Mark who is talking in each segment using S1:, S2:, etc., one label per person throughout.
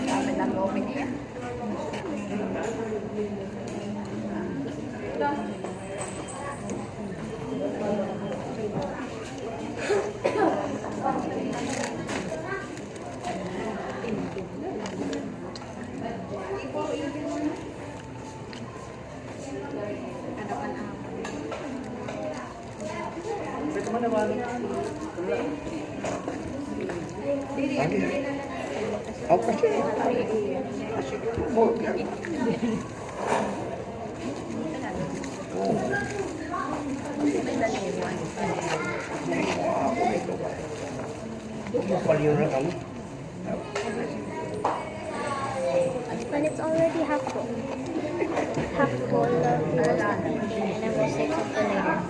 S1: Dami ng moment niya.
S2: Ako kasi.
S3: When it's already half full. Half full of roast beef, and then we'll save something later.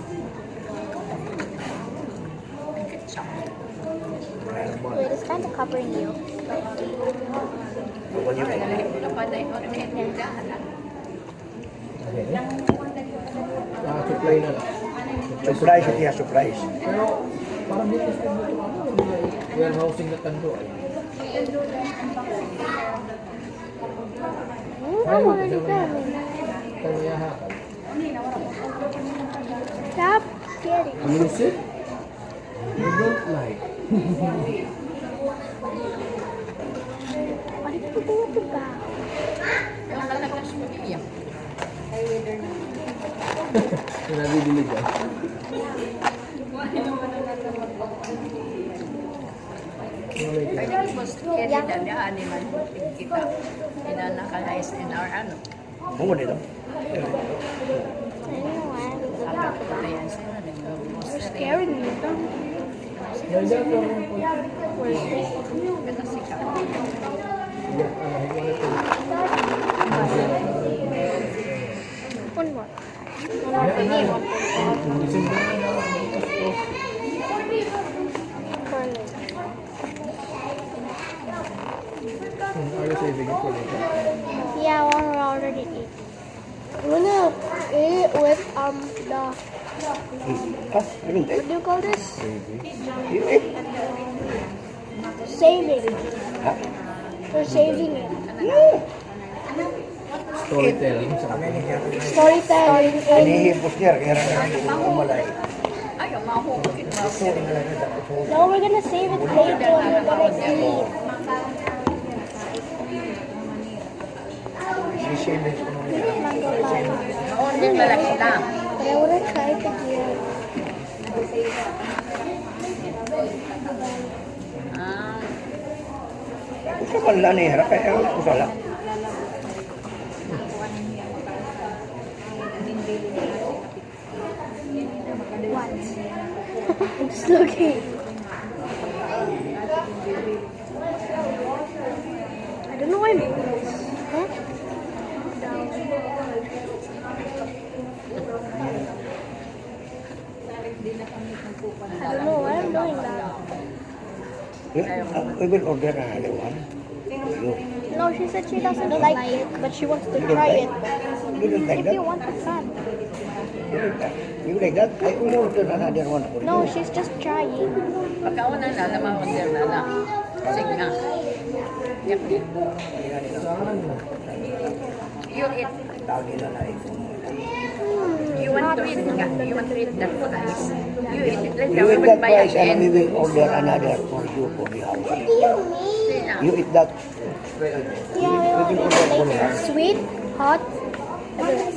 S3: Wait, it's kind of covering you.
S4: Supply na lang.
S2: Surprise, siya surprise.
S4: Pero parang dito sa warehousing na tando ay.
S3: I'm already filming.
S4: Kaya yahakal.
S3: Stop getting.
S4: Music? You don't like.
S3: What did you do with the bow?
S4: Pinabibili dyan.
S2: Bungo dito.
S3: Scaring me. One more.
S4: Are you saving it for later?
S3: Yeah, one we already ate. I'm gonna eat with the
S2: Anong
S3: what do you call this?
S2: eh?
S3: Saving. We're saving it.
S4: Storytelling sa
S3: Storytelling and
S2: Hinihipos niya, kaya rin umalay.
S1: Ayaw, mahukit.
S3: now we're gonna save it later when we're gonna eat.
S2: Sisilids ko naman.
S1: Noon din lalaki lang.
S3: But I wanna try it again.
S1: Ah,
S2: Gusto man lang niya, kaya usala.
S3: What? I'm just looking. I don't know why I'm doing this. Huh? I don't know why I'm doing that.
S2: We will order another one.
S3: No, she said she doesn't like it, but she wants to try it.
S2: You don't like
S3: If
S2: that?
S3: you want, you can.
S2: You like that? I will order another one for you.
S3: No, she's just trying.
S1: pagkauna na, lamang-order na lang. Sige na. Yep. You eat.
S2: Tawag nila na ito.
S1: You want to eat ka? You want to eat that rice? You eat it later.
S2: You
S1: We
S2: eat
S1: will
S2: that
S1: buy
S2: rice and we
S1: again.
S2: will order another for you for the house.
S3: What do you mean?
S2: You eat that.
S3: Yeah, we will eat it later. Sweet, hot, everything.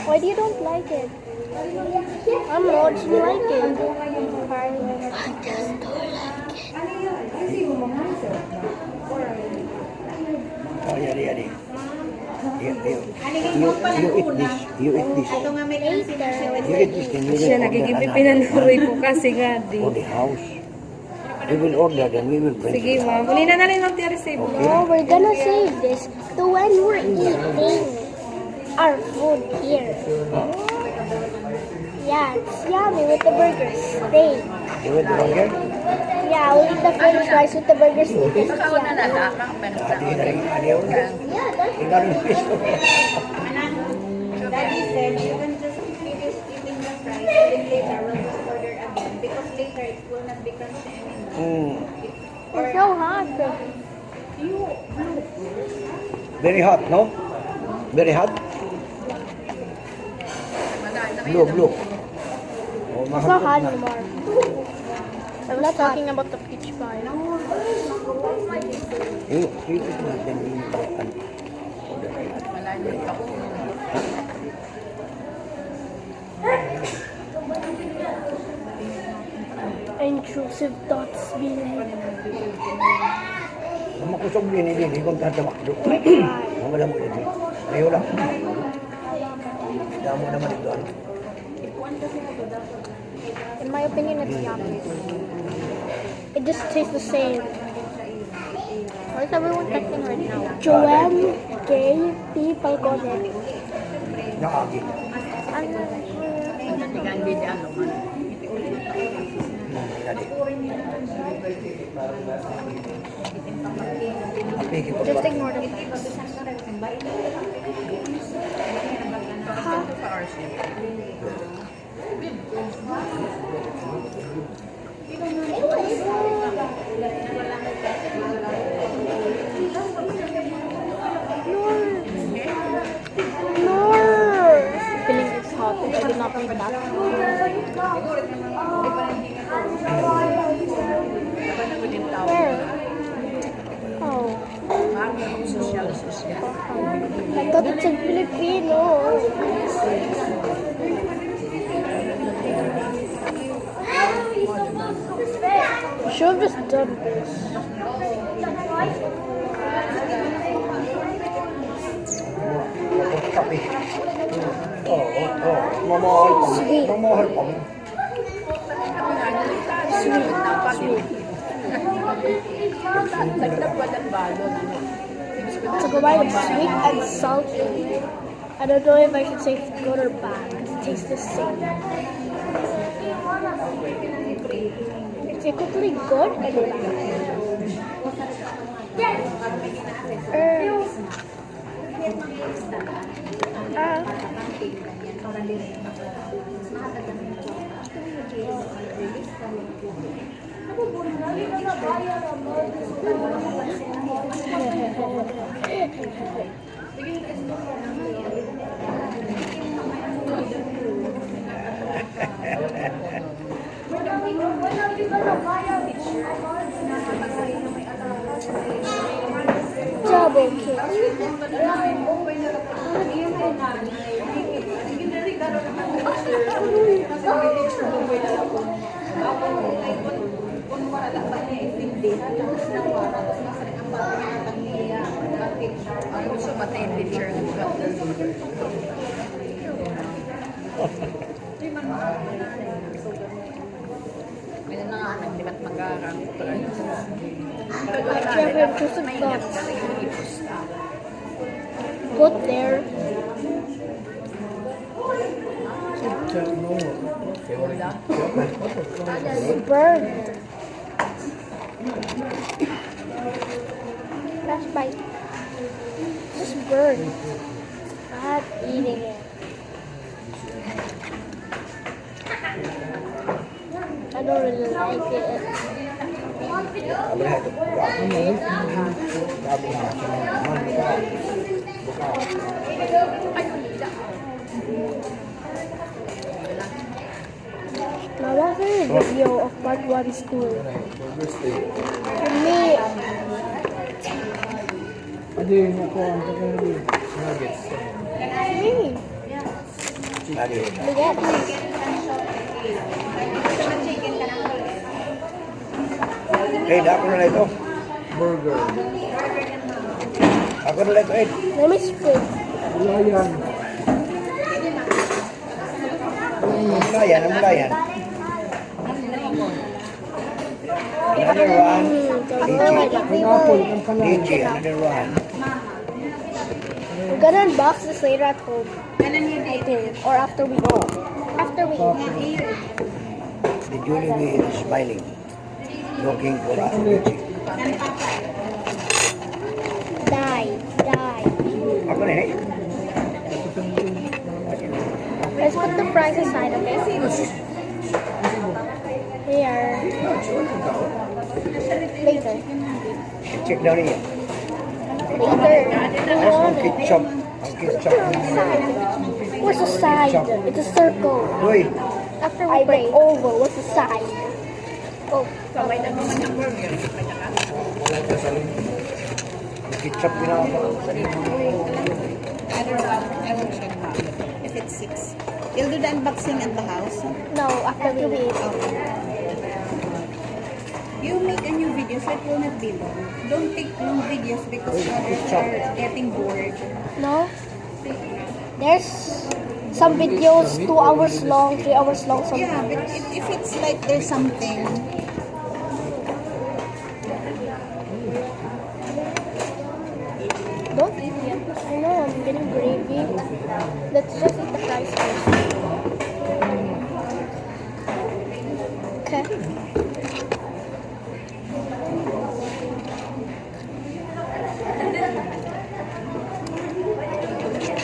S3: Why do you don't like it? I'm not like it. I just don't like it.
S2: Oh, yari. You eat this. You eat this. You eat this. Then we will
S5: Siya
S2: order
S5: nagigipit
S2: another
S5: pinanuroy po kasi nga di.
S2: for the house. We will order then we will bring
S5: Sige
S2: it.
S5: ma, kunin na rin ang receive.
S3: No, we're gonna save this to when we're eating our food here. Yeah, it's yummy with the burger steak.
S2: You will order?
S3: Yeah, we'll eat the french fries with the burger steak. It's
S1: Pagkauna na
S3: yummy.
S1: lang.
S2: Adi na rin. Adi order.
S3: Yeah, that's
S2: Ikaw rin piso.
S6: Daddy said you can just finish eating the fries and then later we'll just order again.
S3: It's so hot.
S2: Very hot, no? Very hot? Blue, blue. Oh,
S3: It's not
S2: mahal
S3: hot
S2: na.
S3: anymore. I'm not talking about the peach pie.
S2: Iikot natin yung ano.
S1: Malayo yung ako.
S3: Intrusive thoughts being
S2: Makusog din hindi kung tatamak doon. Wala mo din. Ayaw lang. Damo naman ito.
S3: In my opinion, it's yummy. It just tastes the same.
S1: Why is everyone texting right now?
S3: Joanne Gay P. Falcone.
S2: Nakagi.
S1: Hindi ka hindi di ano man.
S3: Just ignore the text.
S1: Sa RC.
S3: Feeling it's hot. I did not need that. Where? Oh,
S1: Social.
S3: I thought it's in Filipino. Should have just done this.
S2: Kape. Mamahal pa.
S3: Sweet.
S2: Mamahal pa.
S3: It's a combine of sweet and salty. I don't know if I should say it's good or bad because it tastes the same. It's equally good and double kick.
S1: Gusto ba temperature? May na nga anak, di ba't mag-aarang ko talaga?
S3: Trevor intrusive thoughts. Put there. Burn. Last bite. Just burn. Not eating it. I don't really like it. Now that's a video of part 1 school. For me,
S4: Adi, ako ang pagkakas nuggets.
S3: me,
S2: Lagi.
S3: spaghetti.
S2: Eh, ako na lang ito.
S4: Burger.
S2: Ako na lang ito, eh.
S3: Let me split.
S4: Wala yan.
S2: Mulayan, ang mulayan. Another one.
S4: Pineapple, ang pala.
S2: DJ, another one.
S3: We're gonna unbox this later at home. I think. Or after we go. After we eat.
S2: The Julie is smiling. Looking for us.
S3: Die.
S2: Ako na, eh.
S3: Let's put the fries aside, okay? Here. Later.
S2: Check down here.
S3: Later.
S2: There's some ketchup. Ang ketchup.
S3: What's the side? It's a circle.
S2: Uy,
S3: After we break oval, what's the side? Oh,
S1: Kamay na naman ng burger.
S2: ang ketchup ginagawa.
S6: I don't know. I will check now if it's 6. You'll do the unboxing at the house.
S3: no, after we eat.
S6: You make a new video so it will not be long. Don't take long videos because others are getting bored.
S3: No? There's some videos 2 hours long, 3 hours long
S6: Yeah,
S3: sometimes.
S6: but if it's like there's something.
S3: Don't eat yet. I know, I'm getting gravy. Let's just eat the fries first. Okay.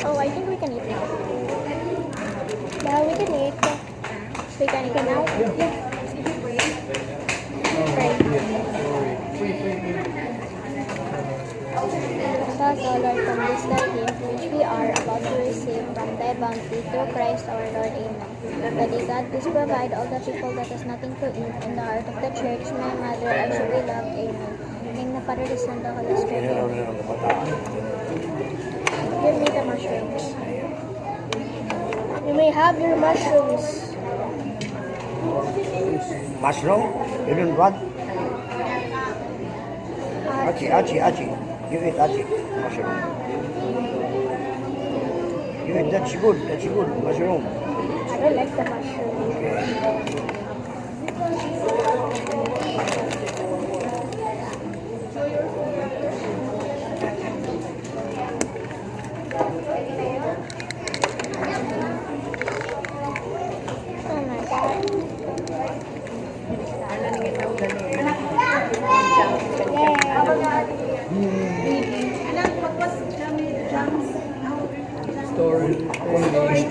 S3: Oh, I think we can eat now. Yeah, we can eat. We can eat now. Bless us, O Lord, from this thy gift which we are about to receive from thy bounty through Christ our Lord. Amen. Daddy God, please provide all the people that has nothing to eat in the heart of the church. My mother, I should be loved. Amen. Name the Father, the Son, the Holy Spirit.
S2: Kinaraw na ng kabataan.
S3: Give me the mushrooms. You may have your mushrooms.
S2: Mushroom? You don't want? Achi. You eat achi. Mushroom. You eat, that's good. Mushroom.
S3: I don't like the mushrooms. Oh my god.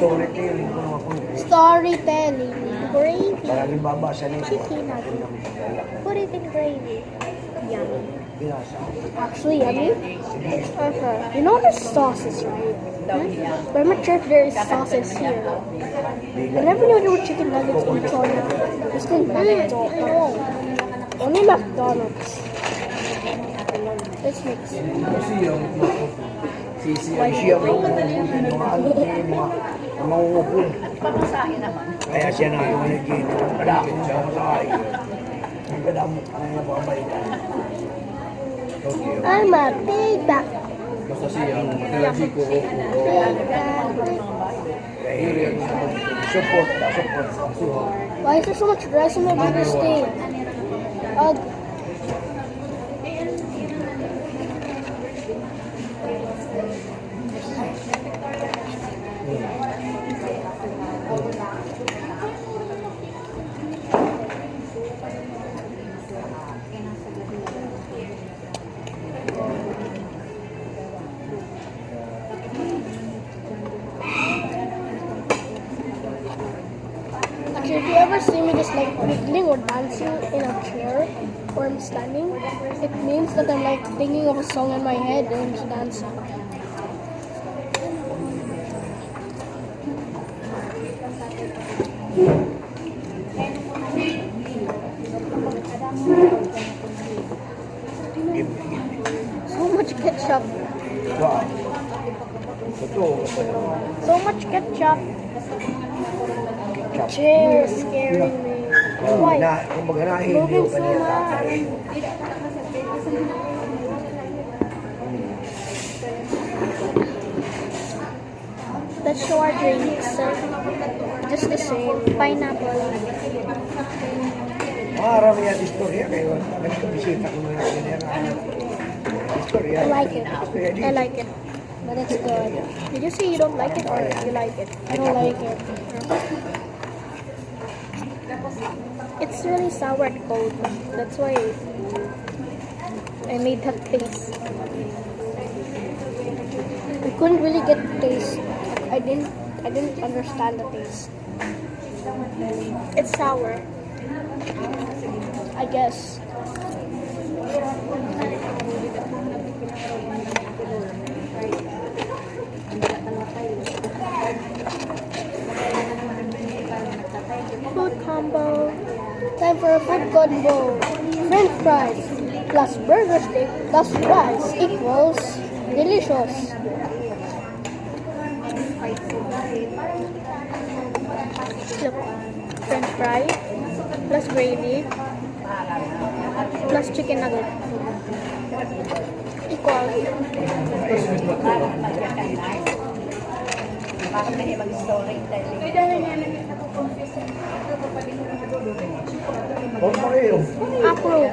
S2: Storytelling ko naman po.
S3: Storytelling. Gravy.
S2: Parang ibabasa niyo.
S3: Chicken nugget. Put it in gravy. Yummy.
S2: Binasa.
S3: Actually, yummy. Okay. You know there's sauces, right? But I'm not sure if there is sauces here. I never knew there were chicken nuggets in China. It's called McDonald's. No. Only McDonald's. Let's mix.
S4: Kasi yung sisi
S2: Ay siya po. Mga mangungupod.
S1: Pamasahe naman.
S2: Kaya siya na yung nagkito. Kadamo siya masakay. Ang kadamo ang nababay.
S3: I'm a big back.
S4: basta siya energy ko
S3: Big back.
S2: Support.
S3: Why is there so much rice in my burger stain? Actually, if you ever see me just like wiggling or dancing in a chair or I'm standing, it means that I'm like thinking of a song in my head and I'm just dancing. So much ketchup.
S2: Wow. Totoo.
S3: So much ketchup. Chair is scaring me. Why?
S2: Kumbaga nahihiliw
S3: Moving
S2: pa
S3: so
S2: niya
S3: much. Let's show our drinks. Just the same. Pineapple.
S2: Marami yan istorya kayo. Nagkabisita ko na yan. Istorya.
S3: I like it. I like it. But it's good. Did you say you don't like it or you like it? I don't like it. It's really sour and cold. That's why I made that face. I couldn't really get the taste. I didn't understand the taste. It's sour. I guess. Food combo. Time for a food combo. French fries plus burger steak plus fries equals delicious. Look, French fry plus gravy plus chicken nugget equals
S1: Bakit na mag-storytelling?
S2: Huwag pa kayo.
S3: approve.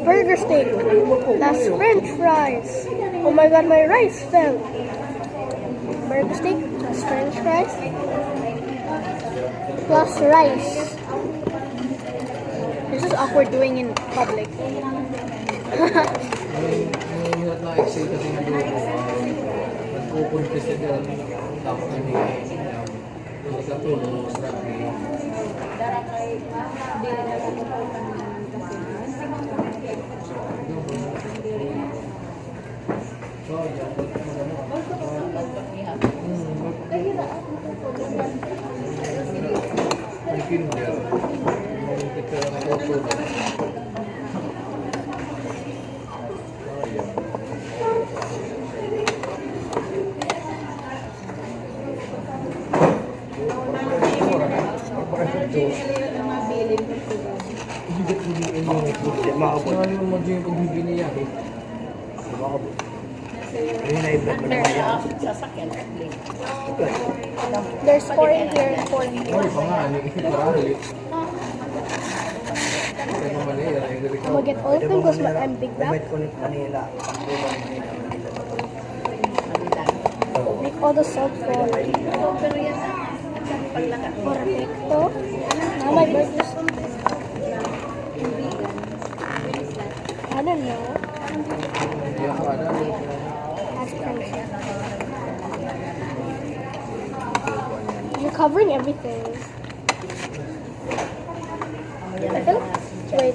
S3: Burger steak plus French fries. Oh my god, my rice fell. Burger steak plus French fries plus rice. This is awkward doing in public.
S4: Yung na-excel kasi nga doon, nagpo-contest na dyan, tapos nagkatulong sa rugby. So, yan. Ang kinder, ang kita na auto na.
S2: Makabot.
S4: Ano yung mga yung pagbibili niya?
S2: Makabot. Ayun na iba.
S1: Sasakyan.
S3: There's 4 in here and 4 in here.
S4: Ay, pangalan, parali. Kaya naman eh, yung
S3: I'm gonna get all of them because I'm big back.
S2: Limit Connect Manila.
S3: Make all the salt fall. Perfecto. Now my burgers. I don't know.
S4: Iya ka na.
S3: Ask Kelsey. You're covering everything. I feel. Wait.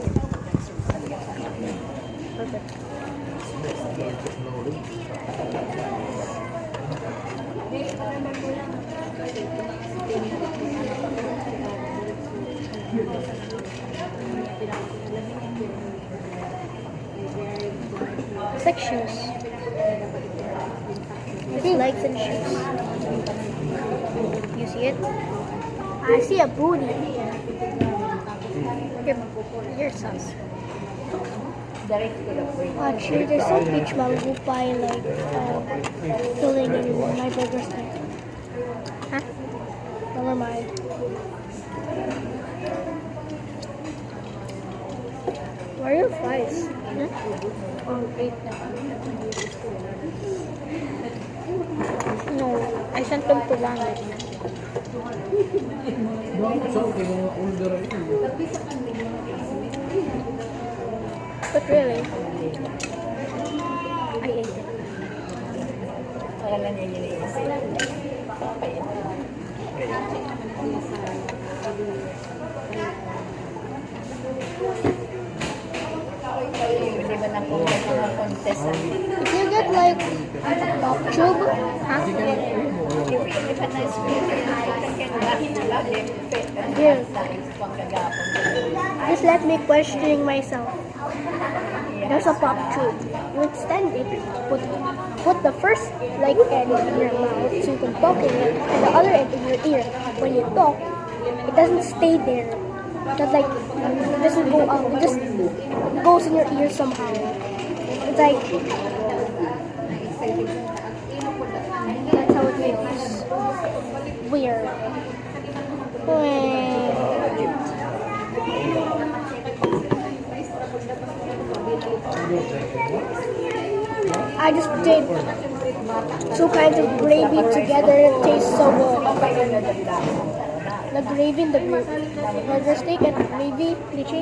S3: Perfect. It's like shoes. It's legs and shoes. You see it? I see a booty. Your sus.
S1: Direct to the point.
S3: Actually, there's some peach mango pie like filling in my burger steak. Huh? Never mind. Where are your fries? Oh, wait. No, I sent them to Wangit.
S4: So, kaya mga older ito.
S3: But really, I ate it.
S1: Para lang yan yung Hindi ba ng mga contest?
S3: If you get like top tube, huh?
S1: If a nice picture,
S3: Here. Just let me questioning myself. There's a pop tube. You extend it, put the first like end in your mouth so you can talk in it, and the other end in your ear. When you talk, it doesn't stay there. That like it doesn't go out. It just goes in your ear somehow. It's like that's how it feels. Weird. I just did two kinds of gravy together. It tastes so good. The gravy and the burger steak and the gravy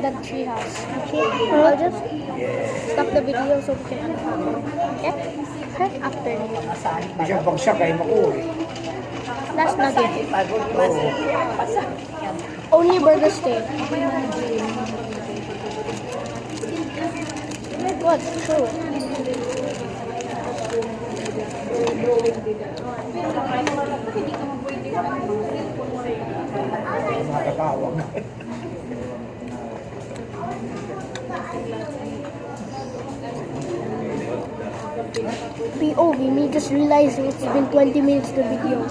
S3: that she has. I'll just stop the video so we can okay? After.
S2: Hindi siya bagsak ay makuha.
S3: Last nugget. Only burger steak. What's true?
S2: Matatawag.
S3: POV, me just realizing it's been 20 minutes the video.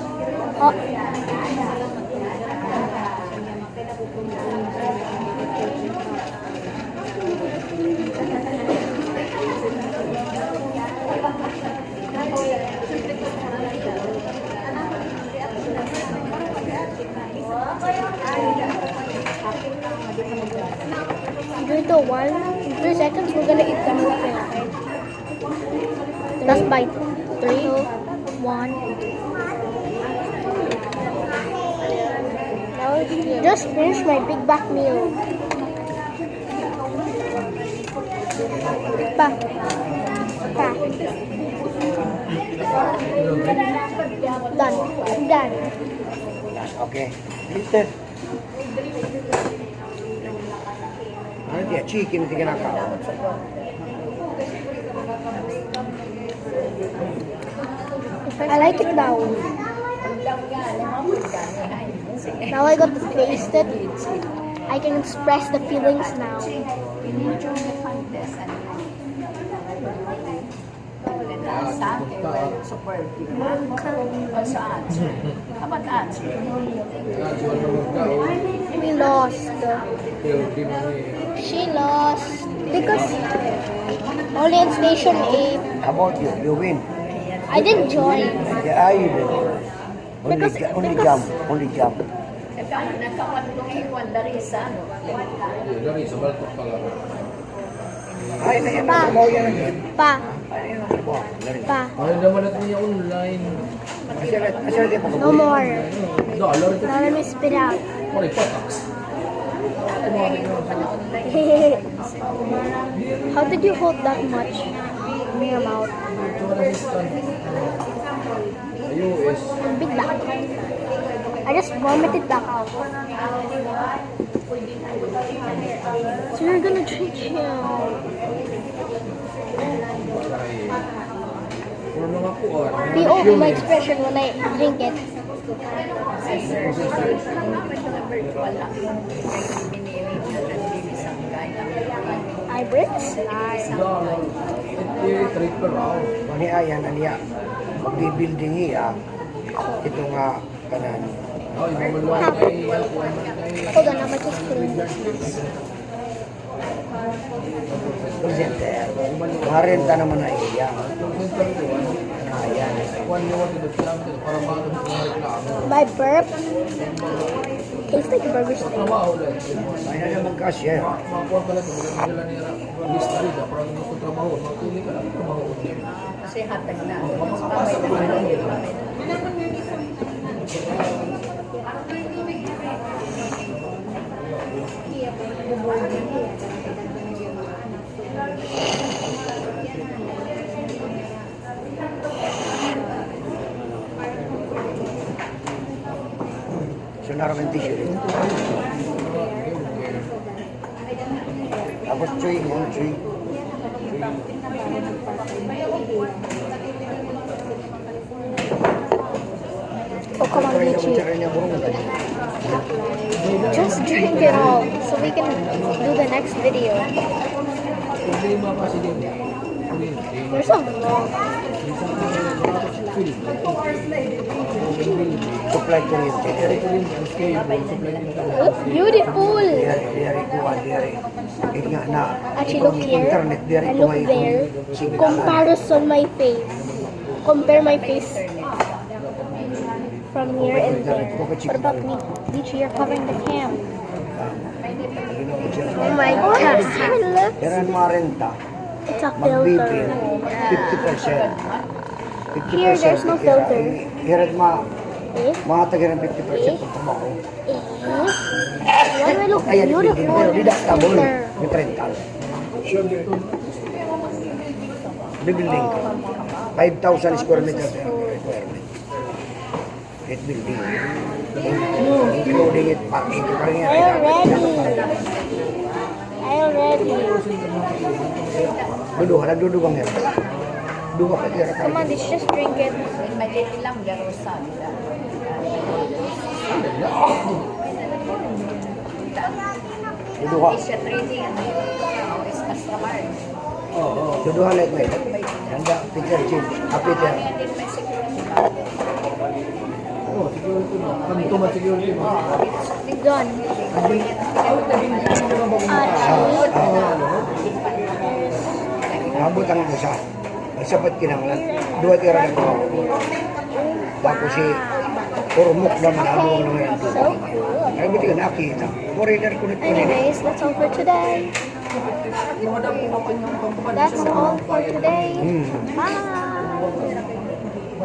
S3: During the 3 seconds, we're gonna eat the whole thing. Last bite. 3, 1. Just finished my big back meal. Pa. Pa. Done. I'm done.
S2: Okay. Mister. Ano dia? Chicken hindi kinakaon.
S3: I like it now. Now I got to taste it. I can express the feelings now. We lost. She lost because only in station 8.
S2: How about you? You win.
S3: I didn't join.
S2: Yeah, you did. Only,
S3: Because-
S2: only
S3: because-
S2: jump. Only jump.
S1: Nagkawan dari sa ano.
S4: Dari sa balkon pala.
S2: Ay, na yan.
S3: Pa.
S2: Trabaho yan again.
S3: Pa.
S2: Ay, yan ang trabaho. Lari.
S3: Pa.
S4: Ay, naman natin niya online.
S2: Asya din pa.
S3: No more.
S4: Dollar ito.
S3: Now let me spit out.
S4: Pare pataks.
S3: How did you hold that much in your mouth?
S4: US.
S3: Big back. I just vomited back out. So you're gonna drink him.
S4: Or mga kuwan.
S3: POV my expression when I drink it. Hybrids?
S4: Dollar. 88 per hour.
S2: Mani ayan, aniya. Magbibuilding iya. Ito nga, kanan.
S4: Ay, mamalawag ay kuwan ay.
S3: Hold on, I'm just kidding.
S2: Presenter. Marenta naman na iya.
S4: Center ko ano.
S2: Ayan.
S4: Kuwan niyo wala dito lang dito para ba ito mga reklamo.
S3: My burp tastes like burger steak.
S4: Trabaho ulit.
S2: Ayan na mag-cashier.
S4: Mga kuwan pala ito. Mga nila nila. Lista rin. Para gusto trabaho. Magpili ka lang. Trabaho ulit.
S1: Kasi hatag na.
S4: Makapasa pa rin.
S2: So, naroon ang tissue rin. Tapos, chuy, yung chuy.
S3: Oh, come on,
S2: Ito
S3: Michi.
S2: rin niya burong ganyan.
S3: Just drink it all so we can do the next video.
S4: Problema kasi din.
S3: You're so long.
S2: Supply ko rin.
S3: Beautiful.
S2: Diyari ko, diyari. Ito nga na.
S3: Actually, look here
S2: Internet, diyari
S3: and
S2: ko
S3: look
S2: ngayon.
S3: there. Comparison my face. Compare my face from here and there. What about me? Dichi, you're covering the cam. Oh my gosh. Look.
S2: Pero marenta.
S3: It's a
S2: Magbibil.
S3: filter.
S2: 50%. 50%.
S3: Here, there's no filter.
S2: Here,
S3: Eh?
S2: mga tagiran 50% ng trabaho.
S3: Eh? Why do I look
S2: Ayan,
S3: beautiful?
S2: pero di daktabol.
S3: Filter.
S2: May 30. Bibiling ka. 5,000 square meters ang requirement. it building. Including it parking.
S3: I'm ready. I'm ready.
S2: Nagdudugang yan. Duga pa tira
S3: Come on, let's just drink it.
S1: Maliit lang, pero sa
S2: Duduga.
S1: Asia trading, ano yun? Is customer.
S2: Duduga like may. Nanda, Peter James. Peter.
S1: Hindi may security ba?
S4: Oh, security mo. Kami tumat security mo.
S3: Done.
S2: Nabot ang isa. Sapat kinanglan. Dua tira na ko. Tapos si Urmuk naman abong naman yan.
S3: So cool.
S2: Ay, buti ka nakita. Foreigner ko nito.
S3: Anyways, that's all for today. That's all for today.